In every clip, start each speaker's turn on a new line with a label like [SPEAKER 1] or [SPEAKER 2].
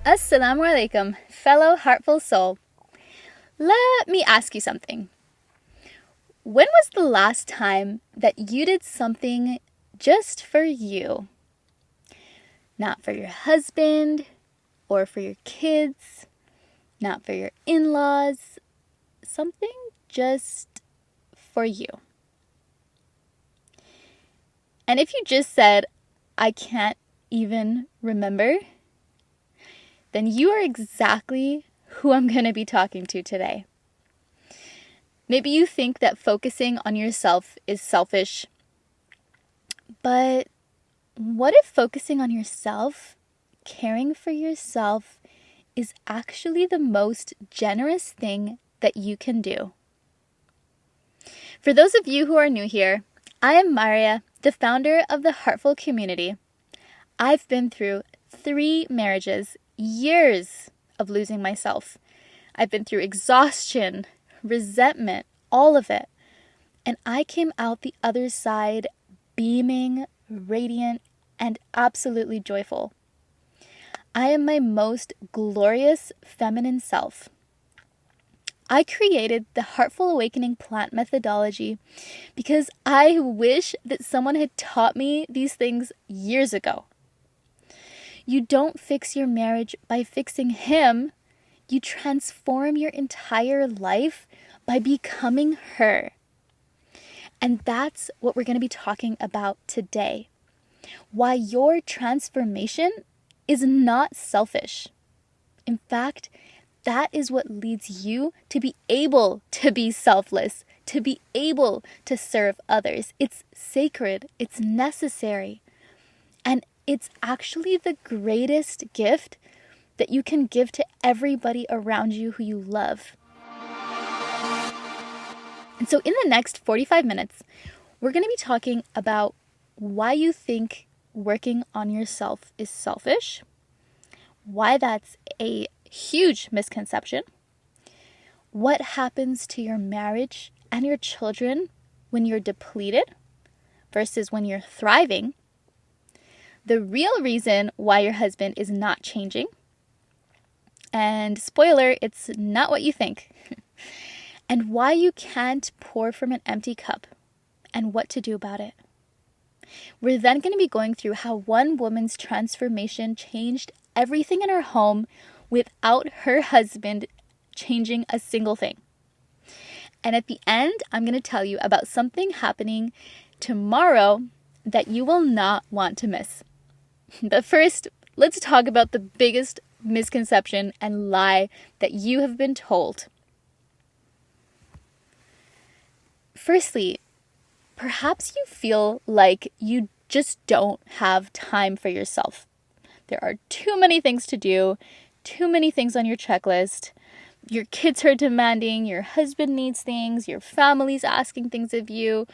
[SPEAKER 1] Assalamu alaikum, fellow heartful soul. Let me ask you something. When was the last time that you did something just for you? Not for your husband or for your kids, not for your in-laws, something just for you. And if you just said, I can't even remember, then you are exactly who I'm going to be talking to today. Maybe you think that focusing on yourself is selfish, but what if focusing on yourself, caring for yourself, is actually the most generous thing that you can do? For those of you who are new here, I am Maria, the founder of the Heartful community. I've been through 3 marriages, years of losing myself. I've been through exhaustion, resentment, all of it. And I came out the other side beaming, radiant, and absolutely joyful. I am my most glorious feminine self. I created the Heartful Awakening Plant methodology because I wish that someone had taught me these things years ago. You don't fix your marriage by fixing him. You transform your entire life by becoming her. And that's what we're going to be talking about today. Why your transformation is not selfish. In fact, that is what leads you to be able to be selfless, to be able to serve others. It's sacred, it's necessary, and it's actually the greatest gift that you can give to everybody around you who you love. And so in the next 45 minutes, we're going to be talking about why you think working on yourself is selfish, why that's a huge misconception, what happens to your marriage and your children when you're depleted versus when you're thriving, the real reason why your husband is not changing, and spoiler, it's not what you think, and why you can't pour from an empty cup, and what to do about it. We're then going to be going through how one woman's transformation changed everything in her home without her husband changing a single thing. And at the end, I'm going to tell you about something happening tomorrow that you will not want to miss. But first, let's talk about the biggest misconception and lie that you have been told. Firstly, perhaps you feel like you just don't have time for yourself. There are too many things to do, too many things on your checklist. Your kids are demanding, your husband needs things, your family's asking things of you,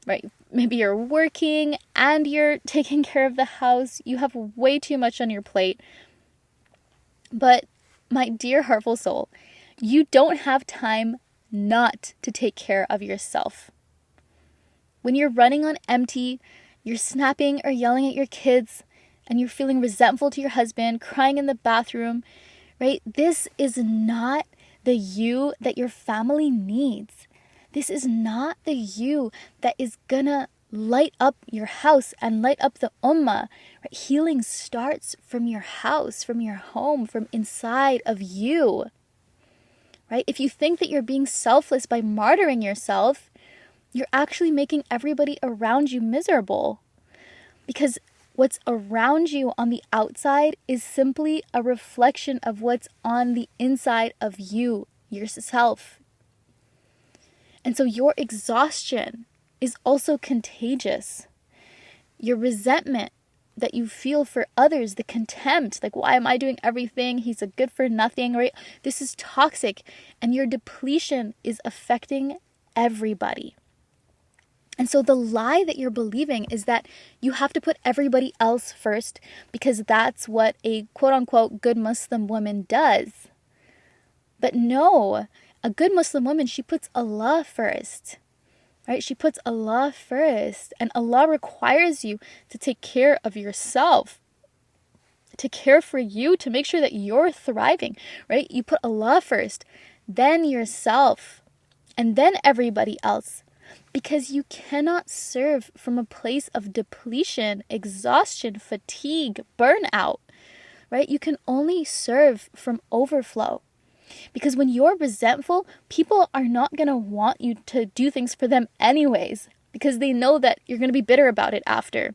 [SPEAKER 1] right? Maybe you're working and you're taking care of the house. You have way too much on your plate. But my dear heartful soul, you don't have time not to take care of yourself. When you're running on empty, you're snapping or yelling at your kids, and you're feeling resentful to your husband, crying in the bathroom, right? This is not the you that your family needs. This is not the you that is gonna light up your house and light up the ummah. Right? Healing starts from your house, from your home, from inside of you. Right? If you think that you're being selfless by martyring yourself, you're actually making everybody around you miserable. Because what's around you on the outside is simply a reflection of what's on the inside of you, yourself. And so your exhaustion is also contagious. Your resentment that you feel for others, the contempt, like, why am I doing everything? He's a good for nothing, right? This is toxic, and your depletion is affecting everybody. And so the lie that you're believing is that you have to put everybody else first because that's what a quote-unquote good Muslim woman does. But no, a good Muslim woman, she puts Allah first, right? She puts Allah first, and Allah requires you to take care of yourself. to care for you, to make sure that you're thriving, right? You put Allah first, then yourself, and then everybody else. Because you cannot serve from a place of depletion, exhaustion, fatigue, burnout, right? You can only serve from overflow. Because when you're resentful, people are not going to want you to do things for them anyways, because they know that you're going to be bitter about it after,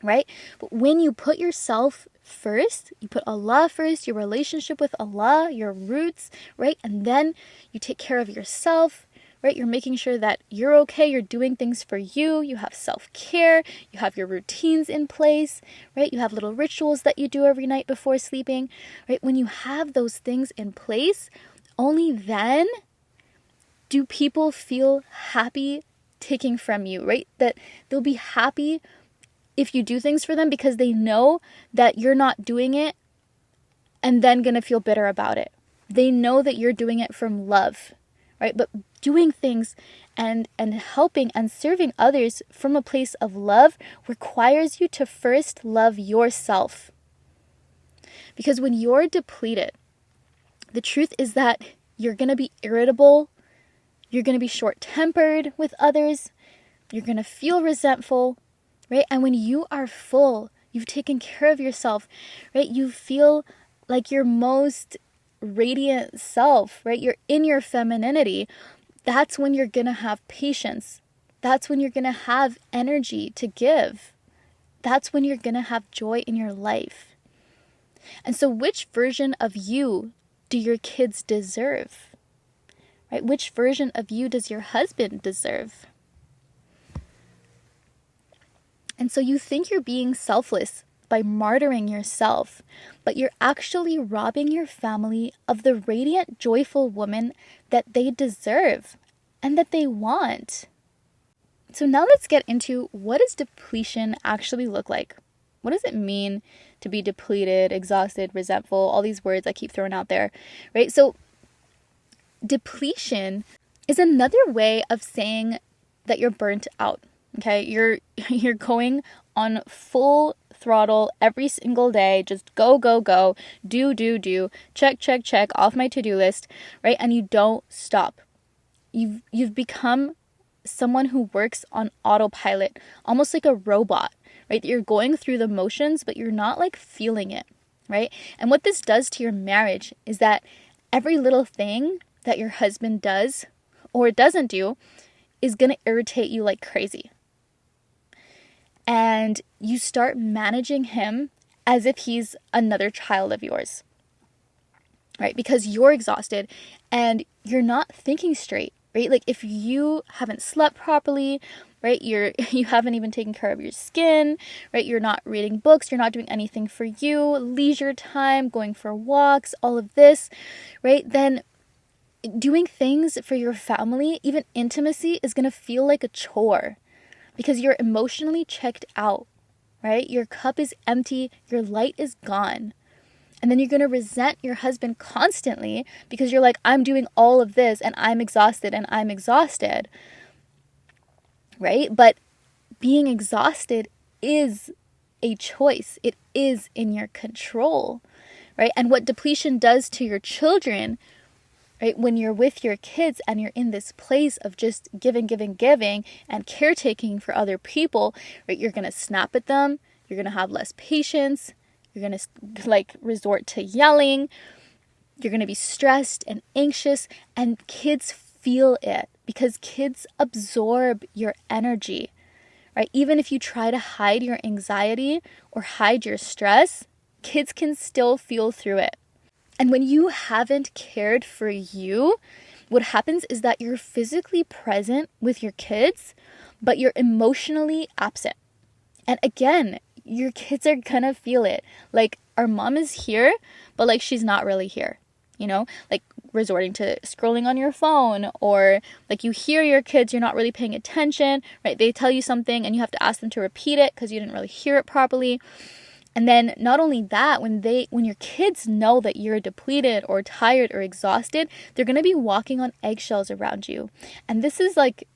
[SPEAKER 1] right? But when you put yourself first, you put Allah first, your relationship with Allah, your roots, right? And then you take care of yourself, right? You're making sure that you're okay, you're doing things for you, you have self-care, you have your routines in place, right? You have little rituals that you do every night before sleeping, right? When you have those things in place, only then do people feel happy taking from you, right? That they'll be happy if you do things for them because they know that you're not doing it and then gonna feel bitter about it. They know that you're doing it from love, right? But doing things and helping and serving others from a place of love requires you to first love yourself. Because when you're depleted, the truth is that you're going to be irritable, you're going to be short-tempered with others, you're going to feel resentful, right? And when you are full, you've taken care of yourself, right? You feel like your most radiant self, right? You're in your femininity. That's when you're going to have patience. That's when you're going to have energy to give. That's when you're going to have joy in your life. And so which version of you do your kids deserve? Right? Which version of you does your husband deserve? And so you think you're being selfless by martyring yourself, but you're actually robbing your family of the radiant, joyful woman that they deserve and that they want. So now let's get into, what does depletion actually look like? What does it mean to be depleted, exhausted, resentful, all these words I keep throwing out there, right? So depletion is another way of saying that you're burnt out, okay? You're going on full throttle every single day, just go, do, check off my to-do list, right? And you don't stop. You've become someone who works on autopilot, almost like a robot, right? You're going through the motions, but you're not like feeling it, right? And what this does to your marriage is that every little thing that your husband does or doesn't do is going to irritate you like crazy. And you start managing him as if he's another child of yours, right? Because you're exhausted and you're not thinking straight, right? Like if you haven't slept properly, right? You haven't even taken care of your skin, right? You're not reading books, you're not doing anything for you, leisure time, going for walks, all of this, right? Then doing things for your family, even intimacy, is going to feel like a chore because you're emotionally checked out, right? Your cup is empty, your light is gone. And then you're going to resent your husband constantly because you're like, I'm doing all of this and I'm exhausted, right? But being exhausted is a choice. It is in your control, right? And what depletion does to your children, right? When you're with your kids and you're in this place of just giving and caretaking for other people, right? You're going to snap at them. You're going to have less patience. You're going to like resort to yelling. You're going to be stressed and anxious, and kids feel it because kids absorb your energy, right? Even if you try to hide your anxiety or hide your stress, kids can still feel through it. And when you haven't cared for you, what happens is that you're physically present with your kids, but you're emotionally absent. And again, your kids are gonna feel it. Like, our mom is here, but like she's not really here, you know? Like resorting to scrolling on your phone, or like you hear your kids, you're not really paying attention, right? They tell you something and you have to ask them to repeat it because you didn't really hear it properly. And then not only that, when your kids know that you're depleted or tired or exhausted, they're going to be walking on eggshells around you. And this is like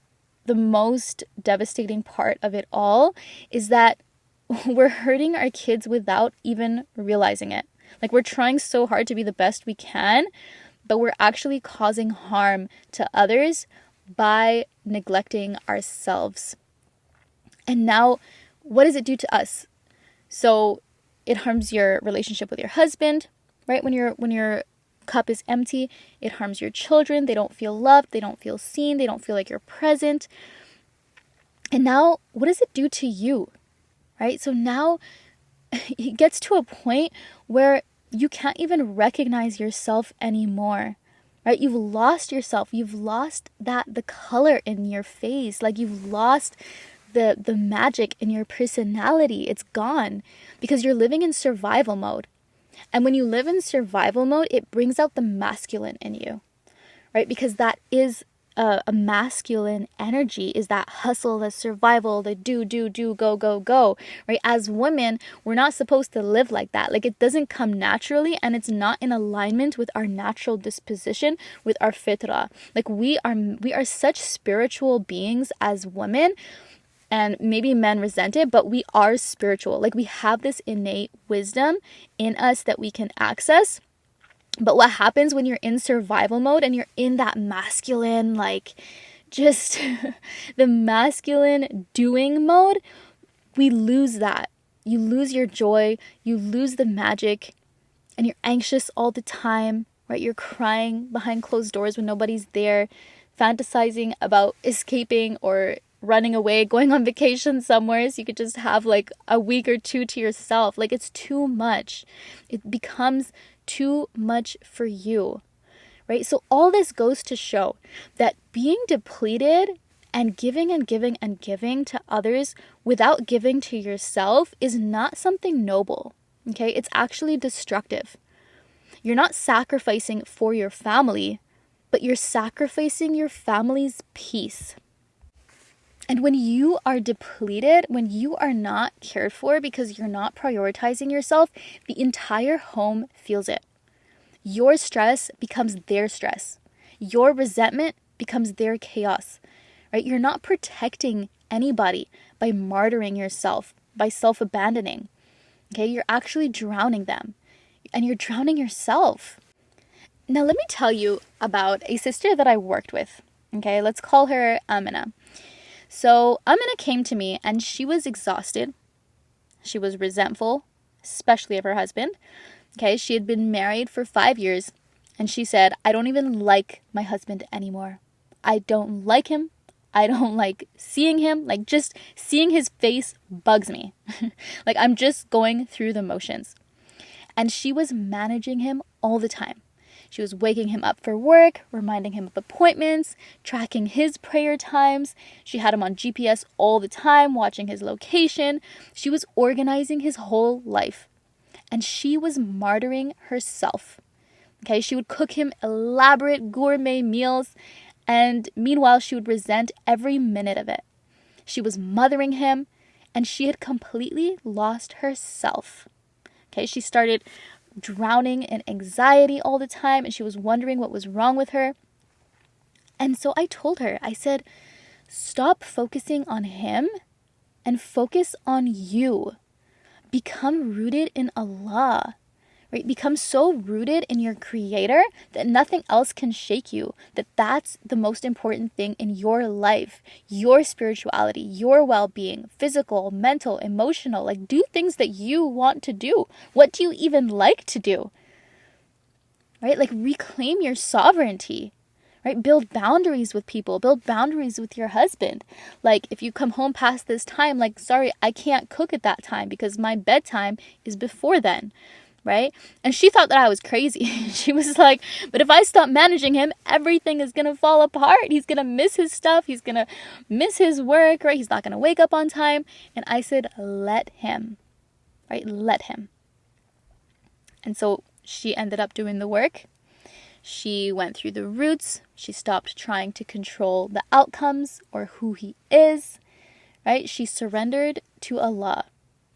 [SPEAKER 1] the most devastating part of it all, is that we're hurting our kids without even realizing it. Like, we're trying so hard to be the best we can, but we're actually causing harm to others by neglecting ourselves. And now, what does it do to us? So it harms your relationship with your husband, right? When your cup is empty, it harms your children. They don't feel loved. They don't feel seen. They don't feel like you're present. And now, what does it do to you, right? So now it gets to a point where you can't even recognize yourself anymore, right? You've lost yourself. You've lost the color in your face. Like, you've lost the magic in your personality. It's gone because you're living in survival mode. And when you live in survival mode, it brings out the masculine in you, right? Because that is a masculine energy, is that hustle, the survival, the do, go, right? As women, we're not supposed to live like that. Like, it doesn't come naturally, and it's not in alignment with our natural disposition, with our fitra. Like, we are such spiritual beings as women, and maybe men resent it, but we are spiritual. Like, we have this innate wisdom in us that we can access. But what happens when you're in survival mode and you're in that masculine, like, just the masculine doing mode, we lose that. You lose your joy, you lose the magic, and you're anxious all the time, right? You're crying behind closed doors when nobody's there, fantasizing about escaping or running away, going on vacation somewhere so you could just have like a week or two to yourself. Like, it's too much. It becomes too much for you, right? So all this goes to show that being depleted and giving and giving and giving to others without giving to yourself is not something noble, okay? It's actually destructive. You're not sacrificing for your family, but you're sacrificing your family's peace. And when you are depleted, when you are not cared for because you're not prioritizing yourself, the entire home feels it. Your stress becomes their stress. Your resentment becomes their chaos, right? You're not protecting anybody by martyring yourself, by self-abandoning, okay? You're actually drowning them, and you're drowning yourself. Now, let me tell you about a sister that I worked with, okay? Let's call her Amina. So Amina came to me and she was exhausted. She was resentful, especially of her husband. Okay, she had been married for 5 years and she said, I don't even like my husband anymore. I don't like him. I don't like seeing him. Like, just seeing his face bugs me. Like, I'm just going through the motions. And she was managing him all the time. She was waking him up for work, reminding him of appointments, tracking his prayer times. She had him on GPS all the time, watching his location. She was organizing his whole life. And she was martyring herself. Okay, she would cook him elaborate gourmet meals, and meanwhile, she would resent every minute of it. She was mothering him, and she had completely lost herself. Okay, she started drowning in anxiety all the time, and she was wondering what was wrong with her. And so I told her, I said, stop focusing on him and focus on you. Become rooted in Allah, right? Become so rooted in your Creator that nothing else can shake you. That's the most important thing in your life, your spirituality, your well-being, physical, mental, emotional. Like, do things that you want to do. What do you even like to do? Right? Like, reclaim your sovereignty. Right? Build boundaries with people. Build boundaries with your husband. Like, if you come home past this time, like, sorry, I can't cook at that time because my bedtime is before then. Right? And she thought that I was crazy. She was like, but if I stop managing him, everything is going to fall apart. He's going to miss his stuff. He's going to miss his work, right? He's not going to wake up on time. And I said, let him, right? Let him. And so she ended up doing the work. She went through the roots. She stopped trying to control the outcomes or who he is, right? She surrendered to Allah,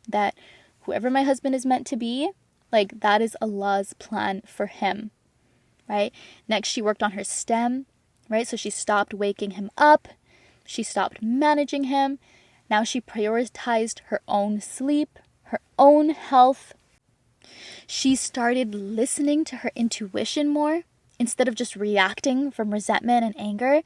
[SPEAKER 1] that whoever my husband is meant to be, like, that is Allah's plan for him, right? Next, she worked on her stem, right? So she stopped waking him up. She stopped managing him. Now she prioritized her own sleep, her own health. She started listening to her intuition more instead of just reacting from resentment and anger,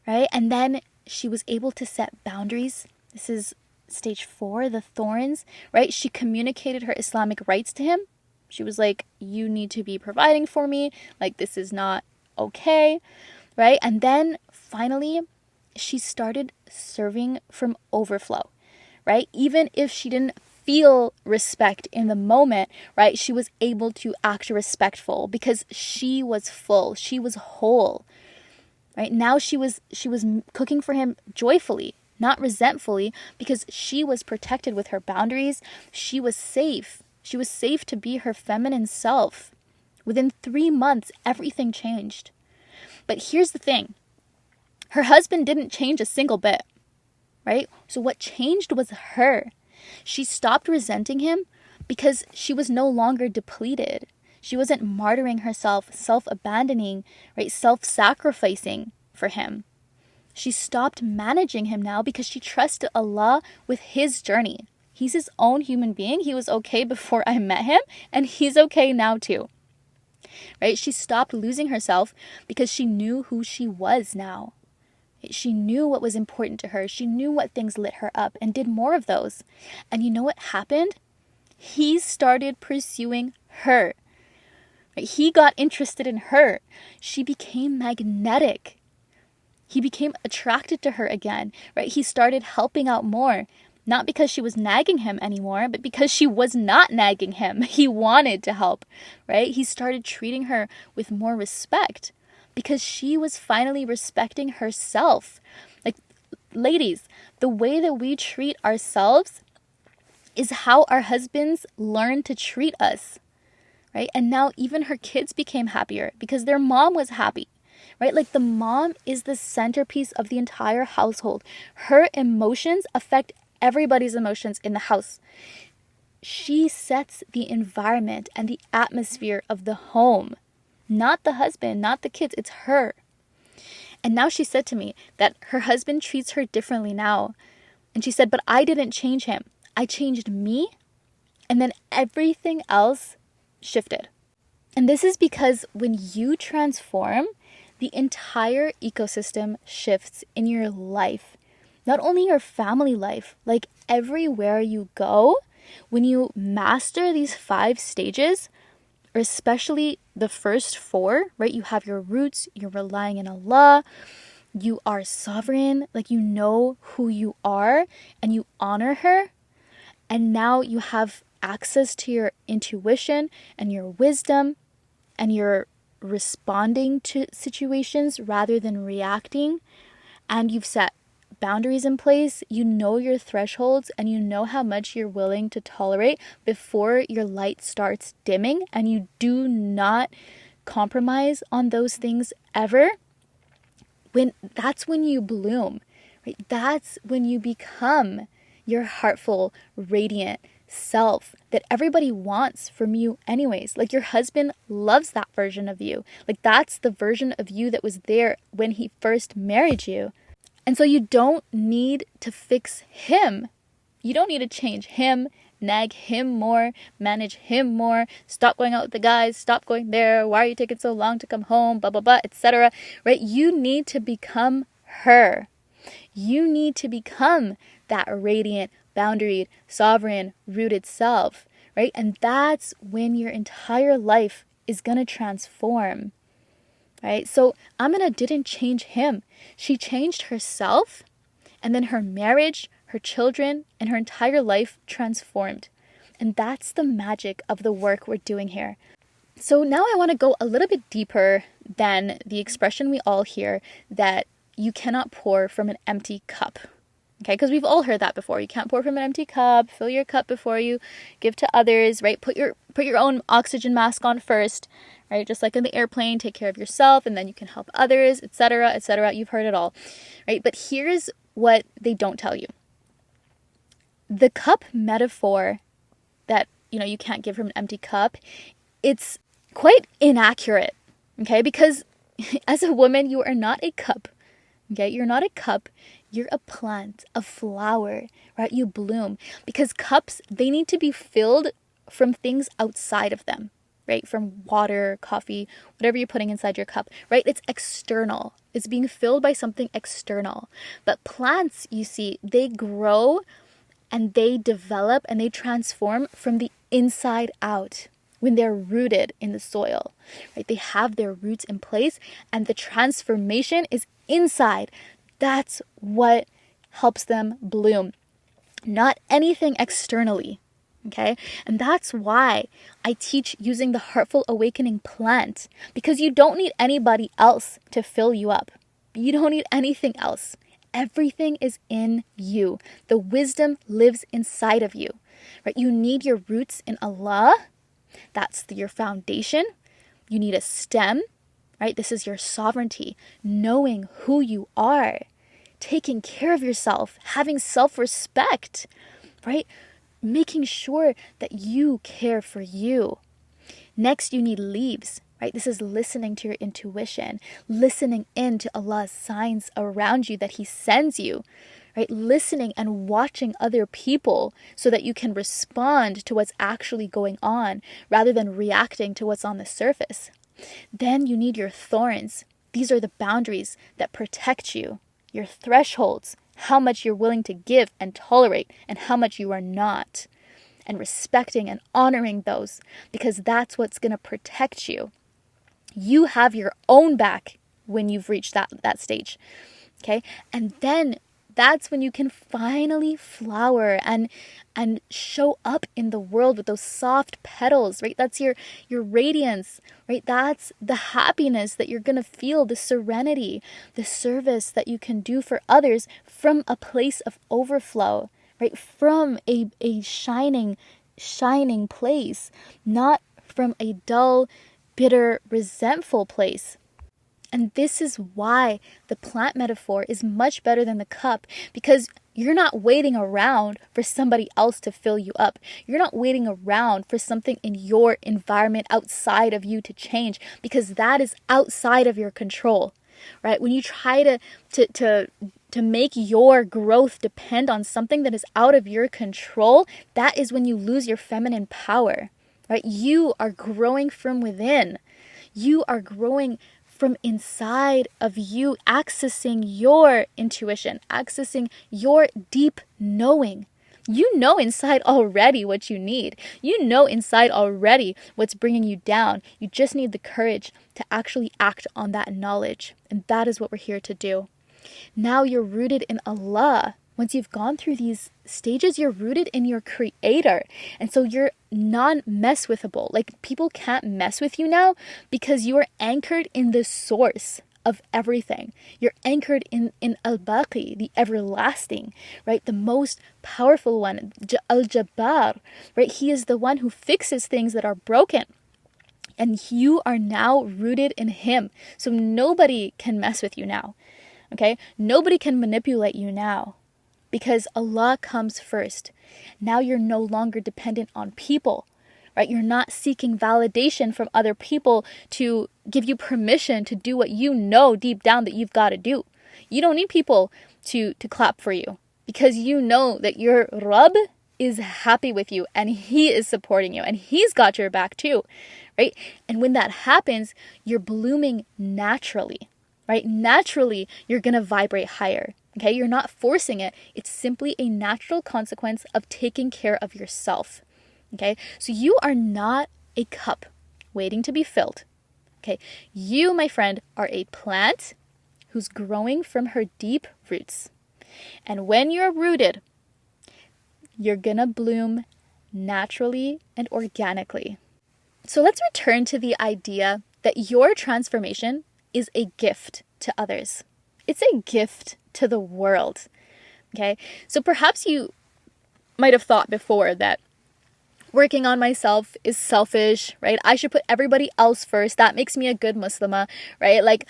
[SPEAKER 1] right? And then she was able to set boundaries. This is stage 4, the thorns, right? She communicated her Islamic rights to him. She was like, you need to be providing for me. Like, this is not okay, right? And then finally, she started serving from overflow, right? Even if she didn't feel respect in the moment, right? She was able to act respectful because she was full. She was whole, right? Now she was cooking for him joyfully, not resentfully, because she was protected with her boundaries. She was safe. She was safe to be her feminine self. Within 3 months, everything changed. But here's the thing. Her husband didn't change a single bit, right? So what changed was her. She stopped resenting him because she was no longer depleted. She wasn't martyring herself, self-abandoning, right? Self-sacrificing for him. She stopped managing him now because she trusted Allah with his journey. He's his own human being. He was okay before I met him, and he's okay now too. Right? She stopped losing herself because she knew who she was now. She knew what was important to her. She knew what things lit her up and did more of those. And you know what happened? He started pursuing her. Right? He got interested in her. She became magnetic. He became attracted to her again. Right? He started helping out more. Not because she was nagging him anymore, but because she was not nagging him. He wanted to help. Right? He started treating her with more respect, because she was finally respecting herself. Like, ladies, the way that we treat ourselves is how our husbands learn to treat us, right? And now even her kids became happier because their mom was happy, right? Like, the mom is the centerpiece of the entire household. Her emotions affect everybody's emotions in the house. She sets the environment and the atmosphere of the home. Not the husband, not the kids, it's her. And now she said to me that her husband treats her differently now. And she said, but I didn't change him. I changed me. And then everything else shifted. And this is because when you transform, the entire ecosystem shifts in your life. Not only your family life, like everywhere you go, when you master these 5 stages, or especially the first 4, right? You have your roots, you're relying on Allah, you are sovereign, like you know who you are and you honor her. And now you have access to your intuition and your wisdom, and you're responding to situations rather than reacting. And you've set boundaries in place, you know your thresholds, and you know how much you're willing to tolerate before your light starts dimming, and you do not compromise on those things ever. That's when you bloom, right? That's when you become your heartful, radiant self that everybody wants from you anyways. Like, your husband loves that version of you. Like, that's the version of you that was there when he first married you. And so you don't need to fix him. You don't need to change him, nag him more, manage him more, stop going out with the guys, stop going there, why are you taking so long to come home, blah, blah, blah, etc. Right? You need to become her. You need to become that radiant, boundaried, sovereign, rooted self, right? And that's when your entire life is going to transform. Right? So Amina didn't change him. She changed herself, and then her marriage, her children, and her entire life transformed. And that's the magic of the work we're doing here. So now I want to go a little bit deeper than the expression we all hear that you cannot pour from an empty cup. Okay, because we've all heard that before. You can't pour from an empty cup. Fill your cup before you give to others, right? Put your own oxygen mask on first, right? Just like in the airplane, take care of yourself and then you can help others, etc., etc. You've heard it all, right? But here's what they don't tell you. The cup metaphor that, you can't give from an empty cup, it's quite inaccurate, okay? Because as a woman, you are not a cup, okay? You're not a cup. You're a plant, a flower, right? You bloom because cups, they need to be filled from things outside of them, right? From water, coffee, whatever you're putting inside your cup, right? It's external. It's being filled by something external. But plants, you see, they grow and they develop and they transform from the inside out when they're rooted in the soil, right? They have their roots in place and the transformation is inside. That's what helps them bloom, not anything externally. Okay. And that's why I teach using the Heartful Awakening Plant, because you don't need anybody else to fill you up. You don't need anything else. Everything is in you. The wisdom lives inside of you, right? You need your roots in Allah. That's your foundation. You need a stem, right? This is your sovereignty, knowing who you are, taking care of yourself, having self-respect, right? Making sure that you care for you. Next, you need leaves, right? This is listening to your intuition, listening in to Allah's signs around you that He sends you, right? Listening and watching other people so that you can respond to what's actually going on rather than reacting to what's on the surface. Then you need your thorns. These are the boundaries that protect you, your thresholds, how much you're willing to give and tolerate and how much you are not, and respecting and honoring those, because that's what's going to protect you. You have your own back when you've reached that stage. Okay? And then that's when you can finally flower and show up in the world with those soft petals, right? That's your radiance, right? That's the happiness that you're going to feel, the serenity, the service that you can do for others from a place of overflow, right? From a shining place, not from a dull, bitter, resentful place. And this is why the plant metaphor is much better than the cup, because you're not waiting around for somebody else to fill you up. You're not waiting around for something in your environment outside of you to change, because that is outside of your control, right? When you try to make your growth depend on something that is out of your control, that is when you lose your feminine power, right? You are growing from within. You are growing from inside of you, accessing your intuition, accessing your deep knowing. You know inside already what you need. You know inside already what's bringing you down. You just need the courage to actually act on that knowledge. And that is what we're here to do. Now you're rooted in Allah. Once you've gone through these stages, you're rooted in your Creator. And so you're non-mess-withable. Like, people can't mess with you now because you are anchored in the source of everything. You're anchored in Al-Baqi, the everlasting, right? The most powerful one, Al-Jabbar, right? He is the one who fixes things that are broken. And you are now rooted in Him. So nobody can mess with you now, okay? Nobody can manipulate you now, because Allah comes first. Now you're no longer dependent on people, right? You're not seeking validation from other people to give you permission to do what you know deep down that you've got to do. You don't need people to clap for you, because you know that your Rabb is happy with you and He is supporting you and He's got your back too, right? And when that happens, you're blooming naturally, right? Naturally, you're going to vibrate higher. Okay, you're not forcing it. It's simply a natural consequence of taking care of yourself. Okay, so you are not a cup waiting to be filled. Okay, you, my friend, are a plant who's growing from her deep roots. And when you're rooted, you're gonna bloom naturally and organically. So let's return to the idea that your transformation is a gift to others. It's a gift to the world. Okay, so perhaps you might have thought before that working on myself is selfish, right? I should put everybody else first. That makes me a good Muslimah, right? Like,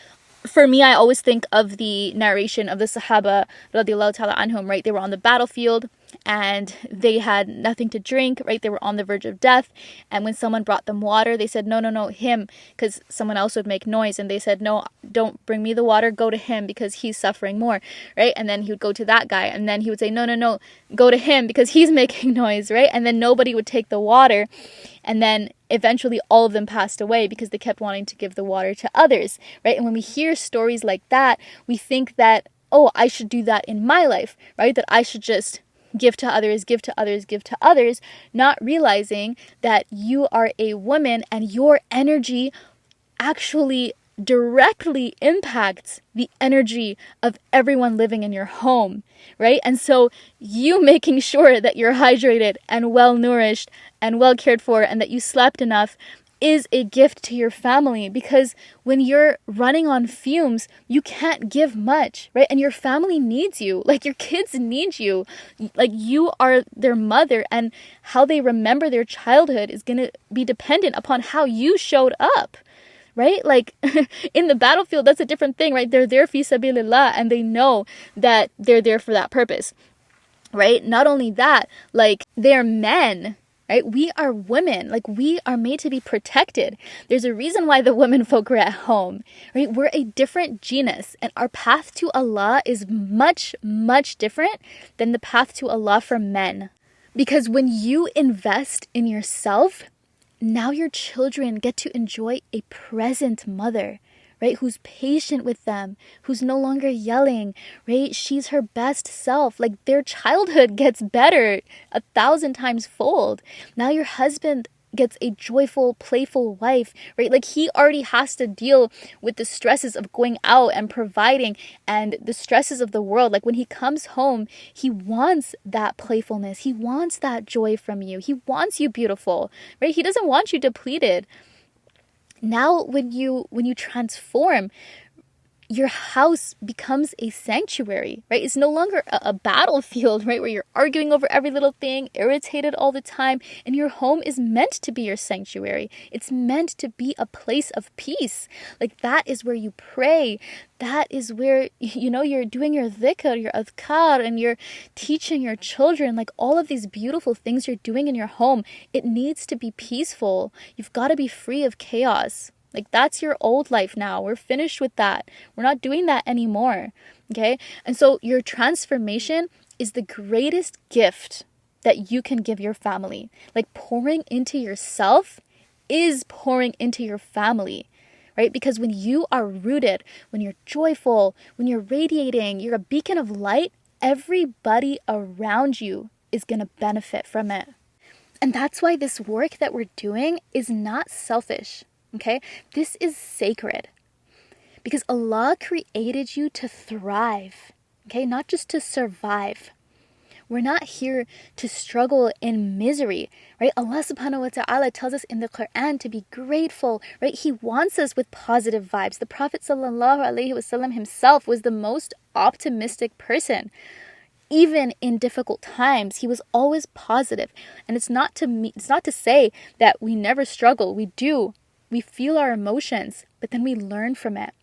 [SPEAKER 1] for me, I always think of the narration of the Sahaba, radiallahu ta'ala anhum, right? They were on the battlefield and they had nothing to drink, right? They were on the verge of death. And when someone brought them water, they said, no, him, because someone else would make noise. And they said, no, don't bring me the water, go to him because he's suffering more, right? And then he would go to that guy, and then he would say, no, go to him because he's making noise, right? And then nobody would take the water. And then eventually all of them passed away because they kept wanting to give the water to others, right? And when we hear stories like that, we think that, oh, I should do that in my life, right? That I should just give to others, give to others, give to others, not realizing that you are a woman and your energy actually directly impacts the energy of everyone living in your home, right? And so you making sure that you're hydrated and well nourished and well cared for and that you slept enough is a gift to your family, because when you're running on fumes, you can't give much, right? And your family needs you. Like, your kids need you. Like, you are their mother, and how they remember their childhood is going to be dependent upon how you showed up, right? Like, in the battlefield, that's a different thing, right? They're there fi sabilillah, and they know that they're there for that purpose, right? Not only that, like, they're men, right? We are women. Like, we are made to be protected. There's a reason why the women folk are at home, right? We're a different genus, and our path to Allah is much, much different than the path to Allah for men. Because when you invest in yourself, now your children get to enjoy a present mother, right? Who's patient with them, who's no longer yelling, right? She's her best self. Like, their childhood gets better 1,000 times fold. Now your husband gets a joyful, playful wife, right? Like, he already has to deal with the stresses of going out and providing and the stresses of the world. Like, when he comes home, he wants that playfulness. He wants that joy from you. He wants you beautiful, right? He doesn't want you depleted. Now, when you transform, your house becomes a sanctuary, right? It's no longer a battlefield, right? Where you're arguing over every little thing, irritated all the time. And your home is meant to be your sanctuary. It's meant to be a place of peace. Like, that is where you pray. That is where, you're doing your dhikr, your adhkar, and you're teaching your children. Like, all of these beautiful things you're doing in your home, it needs to be peaceful. You've got to be free of chaos. Like, that's your old life now. We're finished with that. We're not doing that anymore. Okay? And so your transformation is the greatest gift that you can give your family. Like, pouring into yourself is pouring into your family, right? Because when you are rooted, when you're joyful, when you're radiating, you're a beacon of light, everybody around you is going to benefit from it. And that's why this work that we're doing is not selfish. Okay, this is sacred, because Allah created you to thrive, okay, not just to survive. We're not here to struggle in misery, right? Allah subhanahu wa ta'ala tells us in the Quran to be grateful, right? He wants us with positive vibes. The Prophet sallallahu alaihi wasallam himself was the most optimistic person. Even in difficult times, he was always positive. And it's not to say that we never struggle. We do. We feel our emotions, but then we learn from it.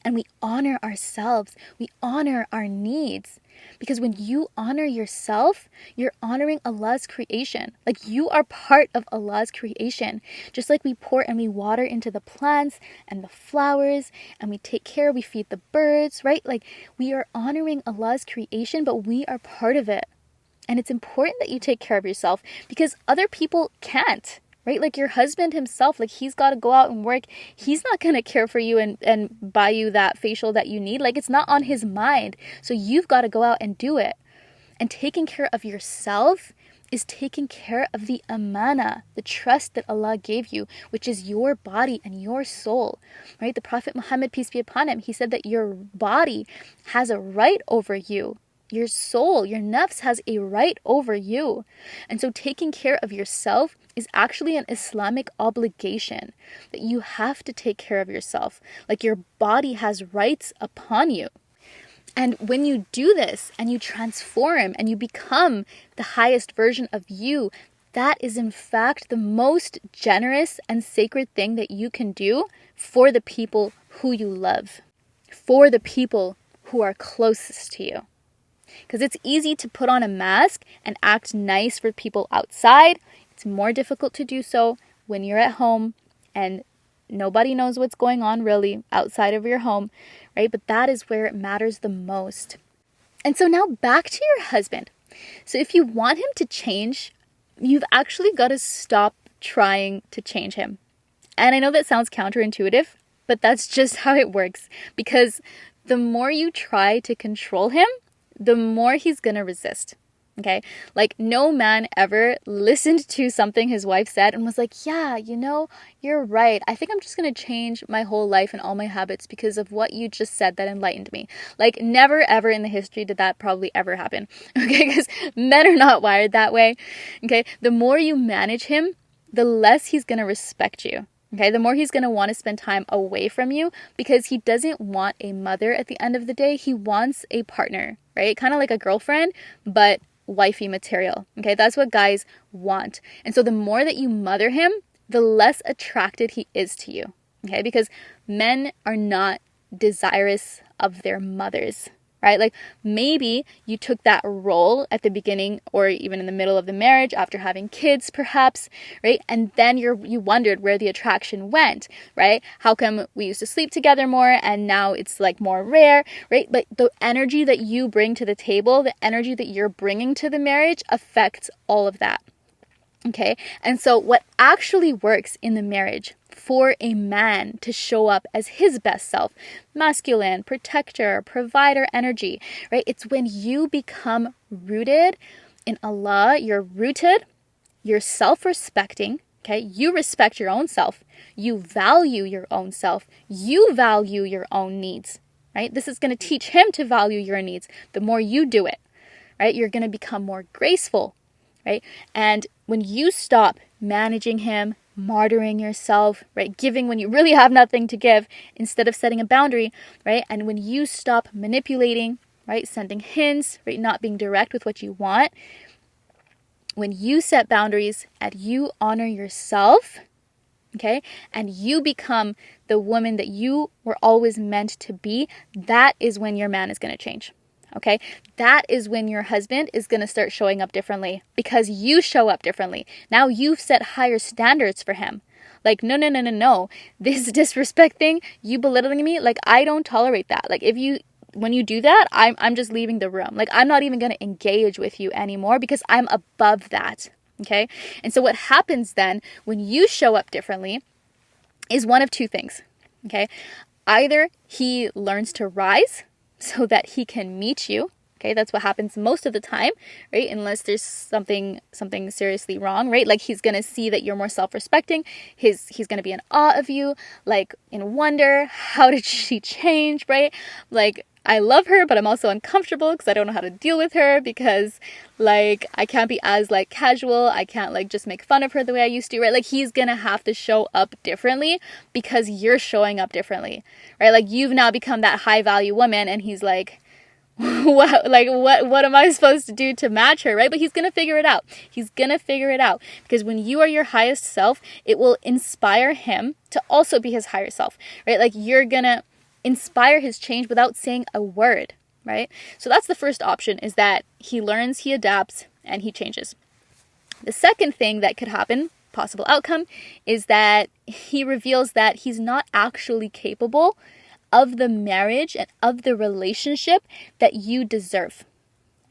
[SPEAKER 1] And we honor ourselves. We honor our needs. Because when you honor yourself, you're honoring Allah's creation. Like, you are part of Allah's creation. Just like we pour and we water into the plants and the flowers, and we take care, we feed the birds, right? Like, we are honoring Allah's creation, but we are part of it. And it's important that you take care of yourself, because other people can't. Right? Like, your husband himself, like, he's got to go out and work. He's not going to care for you and buy you that facial that you need. Like, it's not on his mind. So you've got to go out and do it. And taking care of yourself is taking care of the amana, the trust that Allah gave you, which is your body and your soul. Right? The Prophet Muhammad, peace be upon him, he said that your body has a right over you. Your soul, your nafs has a right over you. And so taking care of yourself is actually an Islamic obligation, that you have to take care of yourself. Like, your body has rights upon you. And when you do this and you transform and you become the highest version of you, that is in fact the most generous and sacred thing that you can do for the people who you love, for the people who are closest to you. Because it's easy to put on a mask and act nice for people outside. It's more difficult to do so when you're at home and nobody knows what's going on really outside of your home, right? But that is where it matters the most. And so now back to your husband. So if you want him to change, you've actually got to stop trying to change him. And I know that sounds counterintuitive, but that's just how it works. Because the more you try to control him, the more he's going to resist. Okay? Like, no man ever listened to something his wife said and was like, yeah, you're right. I think I'm just going to change my whole life and all my habits because of what you just said that enlightened me. Like, never ever in the history did that probably ever happen. Okay? Because men are not wired that way. Okay? The more you manage him, the less he's going to respect you. Okay, the more he's going to want to spend time away from you because he doesn't want a mother at the end of the day. He wants a partner, right? Kind of like a girlfriend, but wifey material. Okay, that's what guys want. And so the more that you mother him, the less attracted he is to you. Okay, because men are not desirous of their mothers, right? Like, maybe you took that role at the beginning or even in the middle of the marriage after having kids, perhaps, right? And then you wondered where the attraction went, right? How come we used to sleep together more and now it's like more rare, right? But the energy that you bring to the table, the energy that you're bringing to the marriage affects all of that. Okay? And so what actually works in the marriage for a man to show up as his best self, masculine, protector, provider energy, right? It's when you become rooted in Allah, you're rooted, you're self-respecting, okay? You respect your own self. You value your own self. You value your own needs, right? This is going to teach him to value your needs. The more you do it, right? You're going to become more graceful, right? And when you stop managing him, martyring yourself, right? Giving when you really have nothing to give instead of setting a boundary, right? And when you stop manipulating, right? Sending hints, right? Not being direct with what you want. When you set boundaries and you honor yourself, okay? And you become the woman that you were always meant to be, that is when your man is going to change. Okay, that is when your husband is going to start showing up differently because you show up differently. Now you've set higher standards for him. Like, no. This disrespect thing, you belittling me, like, I don't tolerate that. Like, when you do that, I'm just leaving the room. Like, I'm not even going to engage with you anymore because I'm above that. Okay, and so what happens then when you show up differently is one of two things. Okay, either he learns to rise so that he can meet you. Okay, that's what happens most of the time, right? Unless there's something seriously wrong, right? Like, he's going to see that you're more self-respecting. He's going to be in awe of you, like in wonder, how did she change, right? Like, I love her, but I'm also uncomfortable because I don't know how to deal with her because, like, I can't be as, like, casual. I can't, like, just make fun of her the way I used to, right? Like, he's going to have to show up differently because you're showing up differently, right? Like, you've now become that high-value woman, and he's like, what am I supposed to do to match her, right? But he's going to figure it out. He's going to figure it out because when you are your highest self, it will inspire him to also be his higher self, right? Like, you're going to inspire his change without saying a word, right? So that's the first option, is that he learns, he adapts, and he changes. The second thing that could happen, possible outcome, is that he reveals that he's not actually capable of the marriage and of the relationship that you deserve.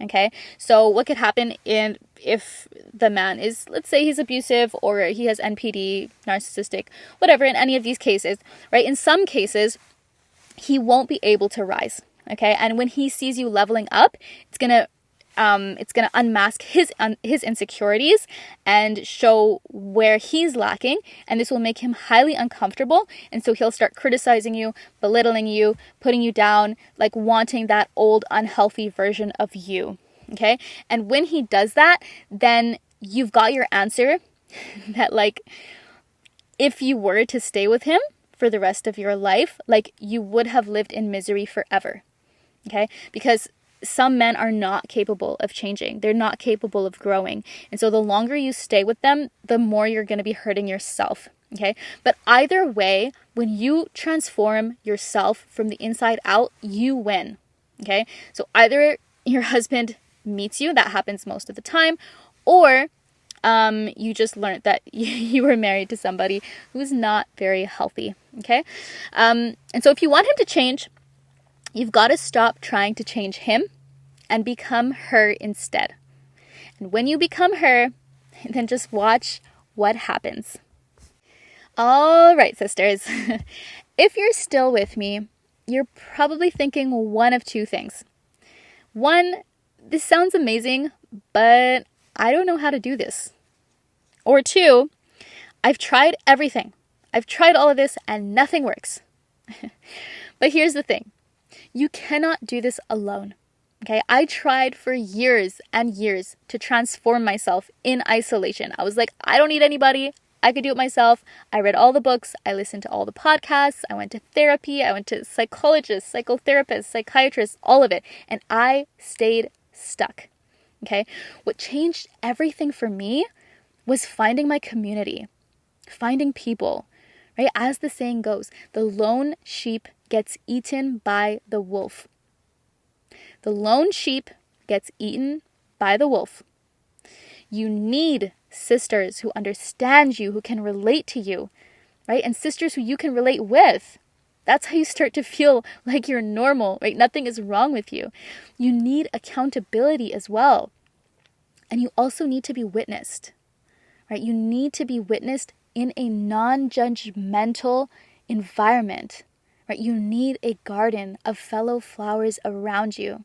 [SPEAKER 1] Okay, so what could happen if the man is, let's say he's abusive or he has NPD, narcissistic, whatever, in any of these cases, right? In some cases, he won't be able to rise, okay? And when he sees you leveling up, it's gonna unmask his insecurities and show where he's lacking, and this will make him highly uncomfortable. And so he'll start criticizing you, belittling you, putting you down, like wanting that old unhealthy version of you, okay? And when he does that, then you've got your answer that, like, if you were to stay with him for the rest of your life, like, you would have lived in misery forever, okay? Because some men are not capable of changing. They're not capable of growing. And so the longer you stay with them, the more you're going to be hurting yourself, okay? But either way, when you transform yourself from the inside out, you win, okay? So either your husband meets you. That happens most of the time. Or you just learned that you were married to somebody who's not very healthy. Okay. And so if you want him to change, you've got to stop trying to change him and become her instead. And when you become her, then just watch what happens. All right, sisters. If you're still with me, you're probably thinking one of two things. One, this sounds amazing, but I don't know how to do this. Or two, I've tried everything. I've tried all of this and nothing works. But here's the thing. You cannot do this alone. Okay, I tried for years and years to transform myself in isolation. I was like, I don't need anybody. I could do it myself. I read all the books. I listened to all the podcasts. I went to therapy. I went to psychologists, psychotherapists, psychiatrists, all of it. And I stayed stuck. Okay, what changed everything for me was finding my community, finding people, right? As the saying goes, the lone sheep gets eaten by the wolf. The lone sheep gets eaten by the wolf. You need sisters who understand you, who can relate to you, right? And sisters who you can relate with. That's how you start to feel like you're normal, right? Nothing is wrong with you. You need accountability as well. And you also need to be witnessed, right? You need to be witnessed in a non-judgmental environment, right? You need a garden of fellow flowers around you.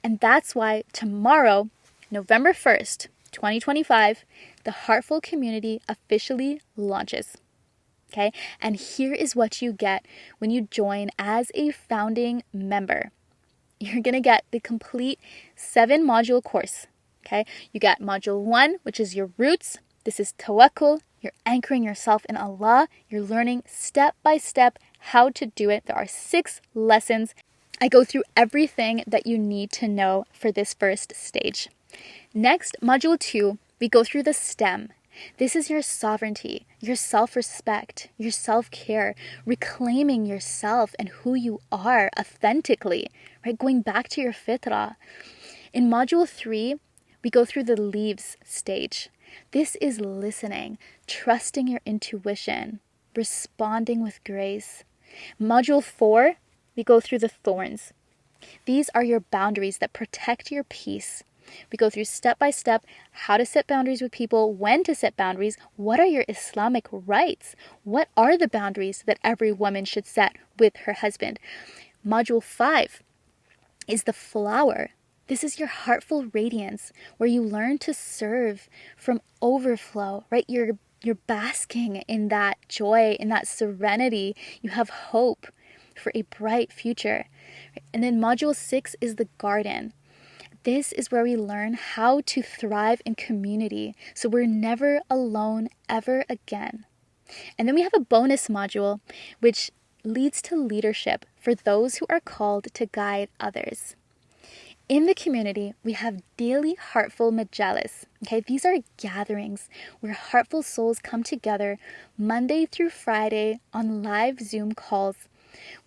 [SPEAKER 1] And that's why tomorrow, November 1st, 2025, the Heartful community officially launches. Okay? And here is what you get when you join as a founding member. You're going to get the complete 7-module course. Okay? You got module 1, which is your roots. This is tawakkul. You're anchoring yourself in Allah. You're learning step by step how to do it. There are 6 lessons. I go through everything that you need to know for this first stage. Next, module 2, we go through the stem. This is your sovereignty, your self-respect, your self-care, reclaiming yourself and who you are authentically, right? Going back to your fitrah. In module 3, we go through the leaves stage. This is listening, trusting your intuition, responding with grace. Module 4, we go through the thorns. These are your boundaries that protect your peace. We go through step by step how to set boundaries with people, when to set boundaries, what are your Islamic rights, what are the boundaries that every woman should set with her husband. Module 5 is the flower. This is your heartful radiance where you learn to serve from overflow, right? You're basking in that joy, in that serenity. You have hope for a bright future. And then module 6 is the garden. This is where we learn how to thrive in community, so we're never alone ever again. And then we have a bonus module, which leads to leadership for those who are called to guide others. In the community, we have daily heartful majalis. Okay, these are gatherings where heartful souls come together Monday through Friday on live Zoom calls.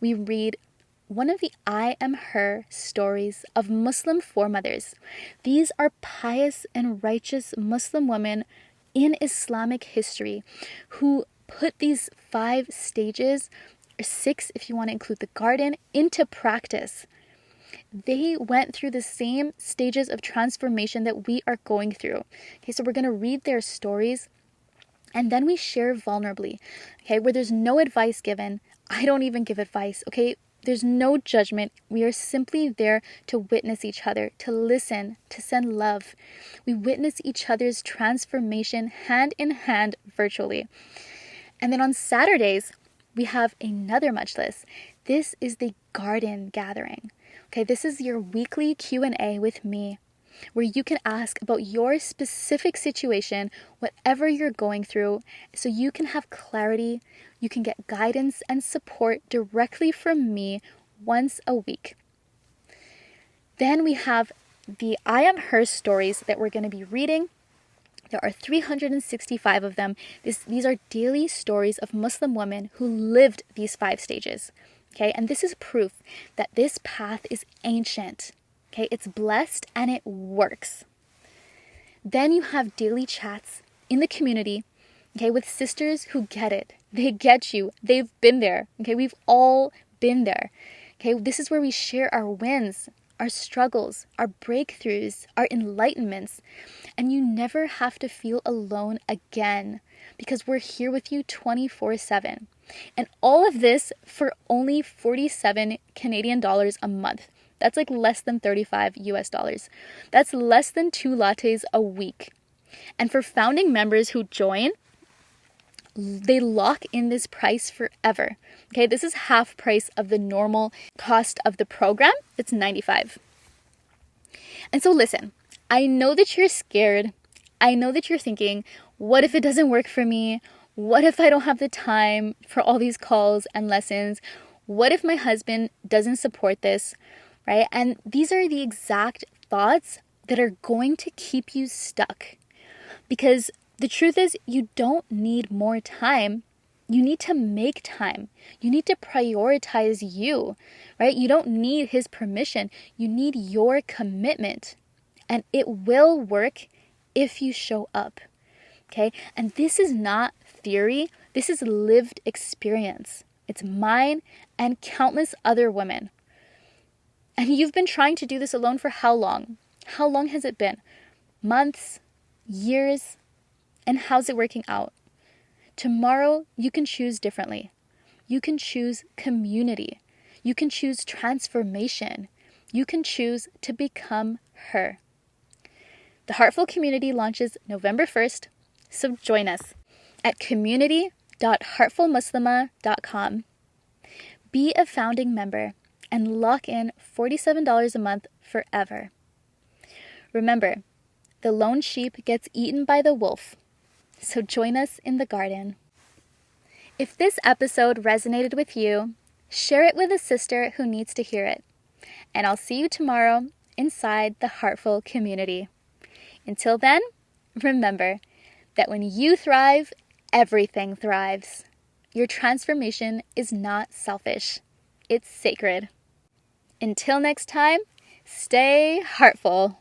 [SPEAKER 1] We read one of the I Am Her stories of Muslim foremothers. These are pious and righteous Muslim women in Islamic history who put these 5 stages, or 6 if you want to include the garden, into practice. They went through the same stages of transformation that we are going through. Okay, so we're going to read their stories and then we share vulnerably, okay, where there's no advice given. I don't even give advice, okay? There's no judgment. We are simply there to witness each other, to listen, to send love. We witness each other's transformation hand in hand virtually. And then on Saturdays, we have another majlis. This is the garden gathering. Okay, this is your weekly Q&A with me, where you can ask about your specific situation, whatever you're going through, so you can have clarity, you can get guidance and support directly from me once a week. Then we have the I Am Her stories that we're going to be reading. There are 365 of them. These are daily stories of Muslim women who lived these 5 stages. Okay, and this is proof that this path is ancient. Okay, it's blessed and it works. Then you have daily chats in the community, okay, with sisters who get it. They get you. They've been there. Okay, we've all been there. Okay, this is where we share our wins, our struggles, our breakthroughs, our enlightenments. And you never have to feel alone again because we're here with you 24/7. And all of this for only 47 Canadian dollars a month. That's like less than 35 US dollars. That's less than 2 lattes a week. And for founding members who join, they lock in this price forever. Okay, this is half price of the normal cost of the program. It's $95. And so listen, I know that you're scared. I know that you're thinking, what if it doesn't work for me? What if I don't have the time for all these calls and lessons? What if my husband doesn't support this, right? And these are the exact thoughts that are going to keep you stuck. Because the truth is, you don't need more time. You need to make time. You need to prioritize you, right? You don't need his permission. You need your commitment. And it will work if you show up, okay? And this is not theory. This is lived experience. It's mine and countless other women. And you've been trying to do this alone for how long? How long has it been? Months? Years? And how's it working out? Tomorrow, you can choose differently. You can choose community. You can choose transformation. You can choose to become her. The Heartful Community launches November 1st, so join us at community.heartfulmuslima.com. Be a founding member and lock in $47 a month forever. Remember, the lone sheep gets eaten by the wolf, so join us in the garden. If this episode resonated with you, share it with a sister who needs to hear it. And I'll see you tomorrow inside the Heartful Community. Until then, remember that when you thrive, everything thrives. Your transformation is not selfish. It's sacred. Until next time, stay heartful.